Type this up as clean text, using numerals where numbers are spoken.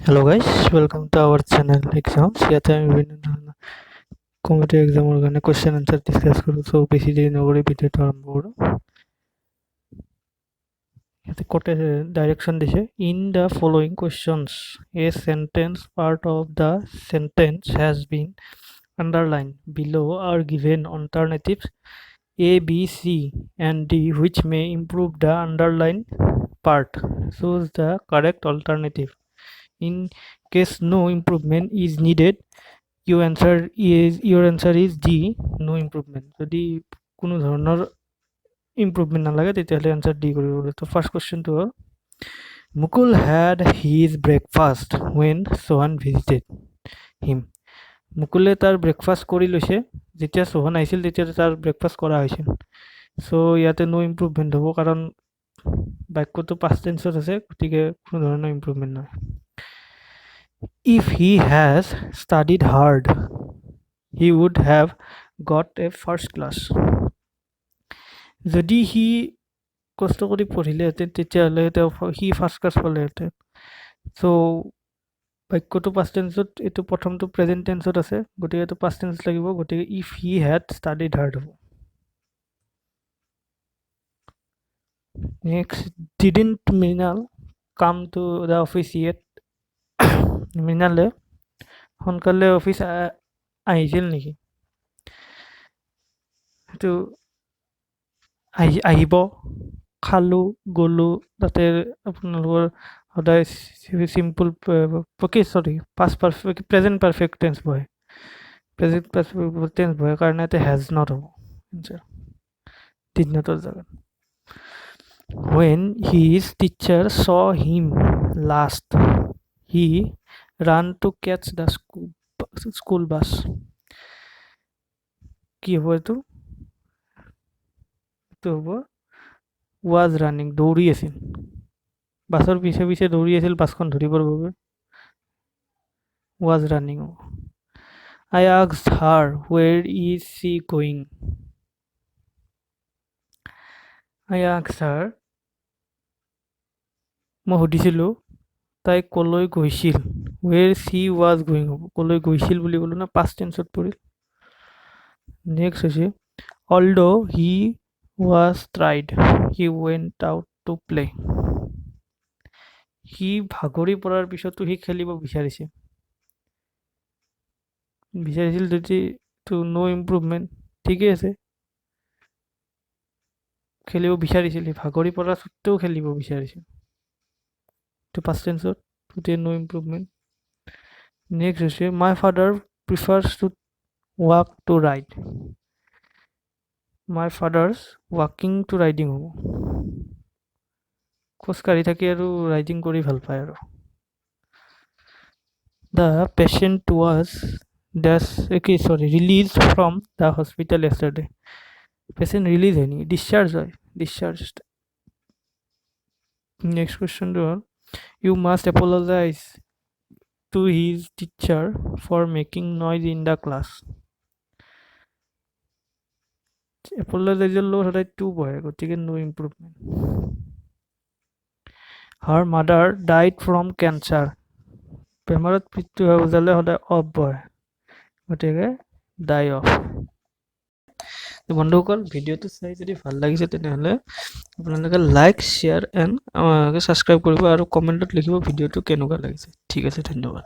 Hello guys, welcome to our channel exams. ইয়াতে আমি বিভিন্ন ধৰণৰ কম্পিটিটিভ এক্সামৰ কাৰণে কোৱেশ্চন আনসাৰ ডিসকাস কৰোঁ। সো বেছি দেৰি নকৰি ভিডিঅ'টো আৰম্ভ কৰোঁ। ইয়াতে কোটে ডাইৰেকশ্যন দিছে in the following questions a sentence part of the sentence has been underlined below are given alternatives A, B, C and D which may improve the underlined part. Choose the correct alternative. In case no improvement is needed, your answer is D, no improvement. যদি কোনো ধৰণৰ improvement নালাগে তেতিয়াহ'লে answer D কৰিব লাগিব। তো first কুৱেশ্যনটো হ'ল Mukul had his breakfast when Sohan visited him. মুকুলে তাৰ ব্ৰেকফাষ্ট কৰি লৈছে যেতিয়া সোহান আহিছিল তেতিয়া তাৰ ব্ৰেকফাষ্ট কৰা হৈছিল। চ' ইয়াতে নো ইম্প্ৰুভমেণ্ট হ'ব কাৰণ বাক্যটো পাষ্ট টেন্সত আছে, গতিকে কোনো ধৰণৰ ইম্প্ৰুভমেণ্ট নহয়। If he has studied hard, he would have got a first class. যদি সি কষ্ট কৰি পঢ়িলেহেঁতেন তেতিয়াহ'লে সি ফাৰ্ষ্ট ক্লাছ পালেহেঁতেন। চ' বাক্যটো পাষ্ট টেন্সত, এইটো প্ৰথমটো প্ৰেজেণ্ট টেন্সত আছে, গতিকে এইটো পাষ্ট টেন্স লাগিব, গতিকে if he had studied hard হ'ব। Next, didn't Mrinal come to the office yet? মৃণালে সোনকালে অফিচ আহিছিল নেকি? এইটো আহিব, খালো, গ'লো, তাতে আপোনালোকৰ সদায় simple past perfect present perfect tense বহে, প্ৰেজেণ্ট পাৰফেক্ট টেন্স বহে কাৰণে ইয়াতে হেজ নট হ'ব এনচাৰ, ডিড নটৰ জেগাত। When his teacher saw him last, he ran to catch the school bus. কি হ'ব এইটো? এইটো হ'ব was running, দৌৰি আছিল, বাছৰ পিছে পিছে দৌৰি আছিল বাছখন ধৰিবৰ বাবে, was running হ'ব। I asked her where is she going. I asked her, মই সুধিছিলোঁ তাই কলৈ গৈছিল, where she was going হ'ব, কলৈ গৈছিল বুলি ক'লো না, পাষ্ট টেন্সত পৰিল। নেক্সট হৈছে although he was tired, he went out to play. সি ভাগৰি পৰাৰ পিছতো সি খেলিব বিচাৰিছিল যদি তো নো ইম্প্ৰুভমেণ্ট, ঠিকেই আছে, খেলিব বিচাৰিছিল, সি ভাগৰি পৰাৰ সত্ত্বেও খেলিব বিচাৰিছিল, তো পাষ্ট টেন্সত, গতিকে নো ইম্প্ৰুভমেণ্ট। নেক্সট হৈছে my father prefers to walk to ride. My fathers ৱাকিং টু ৰাইডিং হ'ব, খোজকাঢ়ি থাকি আৰু ৰাইডিং কৰি ভাল পায় আৰু। The patient was release from the hospital yesterday. Patient release হয় নেকি? ডিসচাৰ্জ হয়, ডিসচাৰ্জ। নেক্সট কুৱেশ্যনটো হ'ল you must apologise to his teacher for making noise in the class. এপলজাইজৰ লগত সদায় টু বহে, গতিকে no improvement. Her mother died from cancer, বেমাৰত মৃত্যু হৈ বুজালে সদায় অফ বহে, গতিকে ডাই অফ। বন্ধুসকল, ভিডিঅ'টো চাই যদি ভাল লাগিছে তেনেহ'লে আপোনালোকে লাইক, শ্বেয়াৰ এণ্ড ছাবস্ক্ৰাইব কৰিব আৰু কমেণ্টত লিখিব ভিডিঅ'টো কেনেকুৱা লাগিছে। ঠিক আছে, ধন্যবাদ।